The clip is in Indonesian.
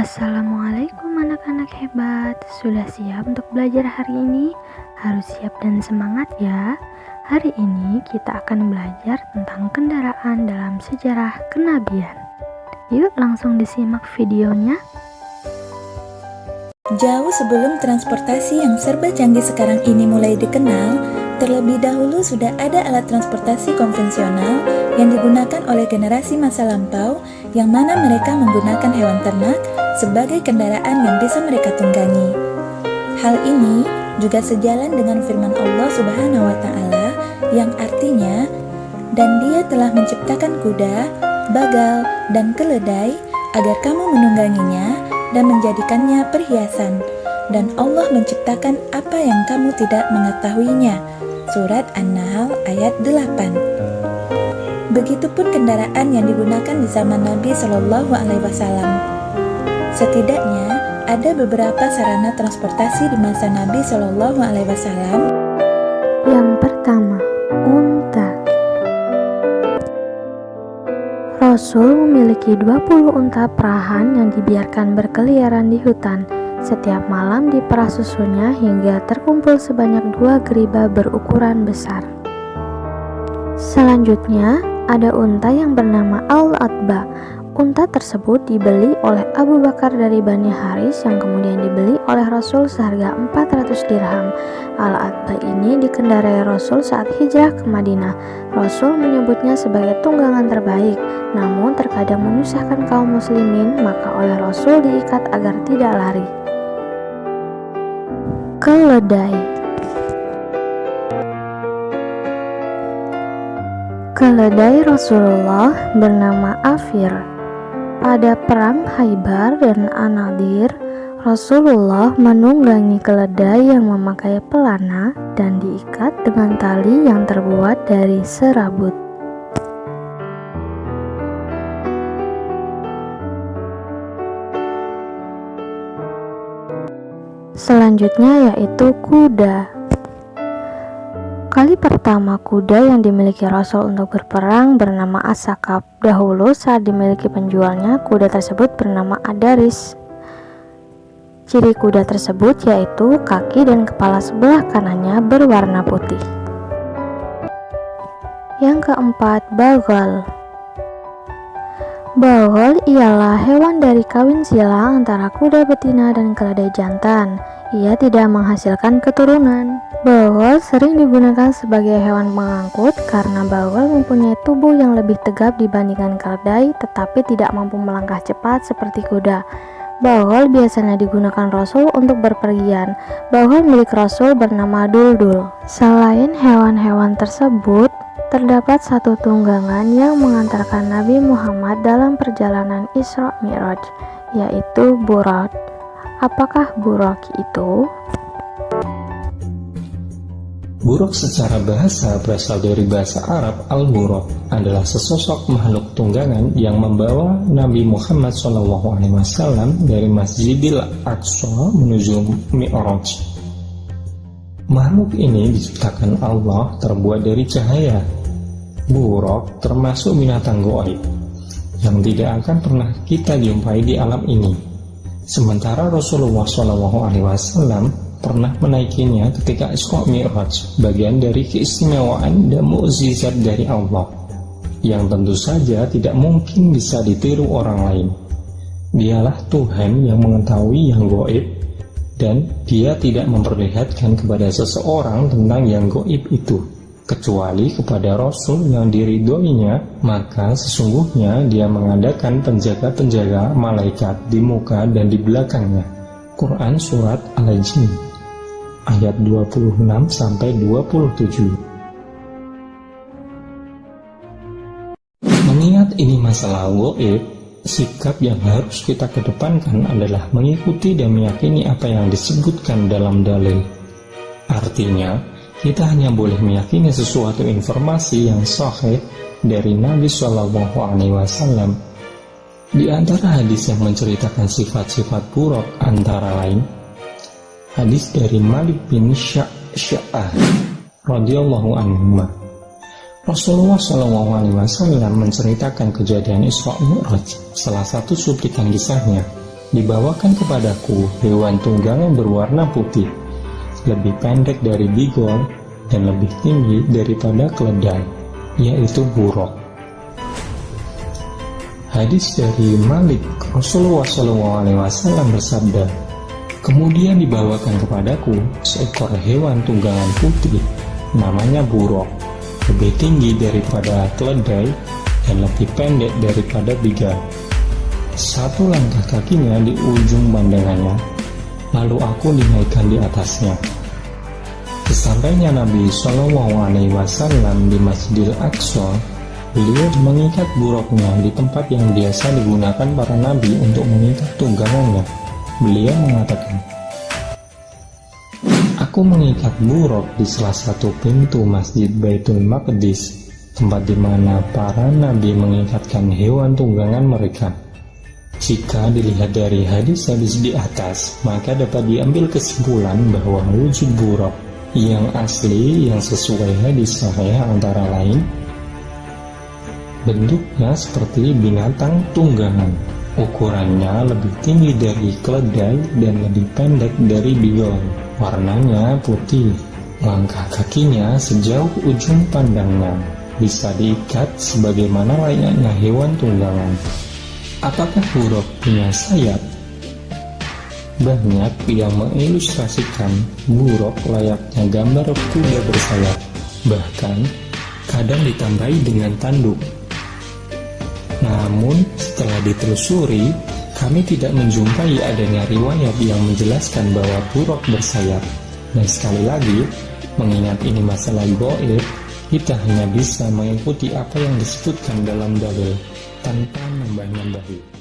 Assalamualaikum anak-anak hebat. Sudah siap untuk belajar hari ini? Harus siap dan semangat ya. Hari ini kita akan belajar tentang kendaraan dalam sejarah kenabian. Yuk langsung disimak videonya. Jauh sebelum transportasi yang serba canggih sekarang ini mulai dikenal, terlebih dahulu sudah ada alat transportasi konvensional yang digunakan oleh generasi masa lampau, yang mana mereka menggunakan hewan ternak sebagai kendaraan yang bisa mereka tunggangi. Hal ini juga sejalan dengan firman Allah Subhanahu wa Ta'ala yang artinya, "Dan Dia telah menciptakan kuda, bagal, dan keledai agar kamu menungganginya dan menjadikannya perhiasan. Dan Allah menciptakan apa yang kamu tidak mengetahuinya." Surat An-Nahl ayat 8. Begitupun kendaraan yang digunakan di zaman Nabi Shallallahu Alaihi Wasallam. Setidaknya ada beberapa sarana transportasi di masa Nabi Shallallahu Alaihi Wasallam. Yang pertama, unta. Rasul memiliki 20 unta perahan yang dibiarkan berkeliaran di hutan. Setiap malam diperah susunya hingga terkumpul sebanyak 2 geriba berukuran besar. Selanjutnya, ada unta yang bernama Al-Atba. Unta tersebut dibeli oleh Abu Bakar dari Bani Haris yang kemudian dibeli oleh Rasul seharga 400 dirham. Al-Atba ini dikendarai Rasul saat hijrah ke Madinah. Rasul menyebutnya sebagai tunggangan terbaik, namun terkadang menyusahkan kaum muslimin, maka oleh Rasul diikat agar tidak lari. Keledai. Keledai Rasulullah bernama Afir. Pada perang Khaybar dan An-Nadir, Rasulullah menunggangi keledai yang memakai pelana dan diikat dengan tali yang terbuat dari serabut. Selanjutnya yaitu kuda. Kali pertama kuda yang dimiliki Rasul untuk berperang bernama As-Sakab. Dahulu saat dimiliki penjualnya, kuda tersebut bernama Adaris. Ciri kuda tersebut yaitu kaki dan kepala sebelah kanannya berwarna putih. Yang keempat, bagal. Bagal ialah hewan dari kawin silang antara kuda betina dan keledai jantan. Ia tidak menghasilkan keturunan. Bagal sering digunakan sebagai hewan pengangkut karena bagal mempunyai tubuh yang lebih tegap dibandingkan keledai, tetapi tidak mampu melangkah cepat seperti kuda. Bagal biasanya digunakan Rasul untuk berpergian. Bagal milik Rasul bernama Duldul. Selain hewan-hewan tersebut, terdapat satu tunggangan yang mengantarkan Nabi Muhammad dalam perjalanan Isra Mi'raj, yaitu Buraq. Apakah Buraq itu? Buraq secara bahasa berasal dari bahasa Arab. Al-Buraq adalah sesosok makhluk tunggangan yang membawa Nabi Muhammad SAW dari Masjidil Aqsa menuju Mi'raj. Makhluk ini diciptakan Allah terbuat dari cahaya. Buraq termasuk binatang gaib yang tidak akan pernah kita jumpai di alam ini. Sementara Rasulullah SAW pernah menaikinya ketika Isra Mi'raj, bagian dari keistimewaan dan mukjizat dari Allah yang tentu saja tidak mungkin bisa ditiru orang lain. Dialah Tuhan yang mengetahui yang gaib, dan Dia tidak memperlihatkan kepada seseorang tentang yang gaib itu kecuali kepada Rasul yang diridhoinya. Maka sesungguhnya Dia mengadakan penjaga-penjaga malaikat di muka dan di belakangnya. Quran Surat Al-Jin ayat 26-27. Mengingat ini masalah gaib, sikap yang harus kita kedepankan adalah mengikuti dan meyakini apa yang disebutkan dalam dalil. Artinya, kita hanya boleh meyakini sesuatu informasi yang sahih dari Nabi SAW. Di antara hadis yang menceritakan sifat-sifat Buraq antara lain, hadis dari Malik bin Sya'ah radhiyallahu anhu. Rasulullah SAW menceritakan kejadian Isra Mi'raj. Salah satu cuplikan kisahnya, Dibawakan kepadaku hewan tunggangan berwarna putih, lebih pendek dari bigol dan lebih tinggi daripada keledai, yaitu buruk. Hadis dari Malik, Rasulullah SAW bersabda, kemudian dibawakan kepadaku seekor hewan tunggangan putih, namanya buruk, lebih tinggi daripada keledai dan lebih pendek daripada bigal. Satu langkah kakinya di ujung pandangannya, lalu aku dinaikkan di atasnya. Sesampainya Nabi SAW di Masjidil Aqsa, beliau mengikat buruknya di tempat yang biasa digunakan para nabi untuk mengikat tunggangannya. Beliau mengatakan, aku mengikat buruk di salah satu pintu Masjid Baitul Maqdis, tempat di mana para nabi mengikatkan hewan tunggangan mereka. Jika dilihat dari hadis-hadis di atas, maka dapat diambil kesimpulan bahwa wujud buruk yang asli yang sesuai hadis sahih antara lain bentuknya seperti binatang tunggangan, ukurannya lebih tinggi dari keledai dan lebih pendek dari bigol, warnanya putih, langkah kakinya sejauh ujung pandangnya, bisa diikat sebagaimana layaknya hewan tunggangan. Apakah buruk punya sayap? Banyak yang mengilustrasikan buruk layaknya gambar kuda bersayap, bahkan kadang ditambahi dengan tanduk. Namun setelah ditelusuri, kami tidak menjumpai adanya riwayat yang menjelaskan bahwa buruk bersayap. Dan sekali lagi, mengingat ini masalah gaib, kita hanya bisa mengikuti apa yang disebutkan dalam dalil tanpa nambah-nambahi.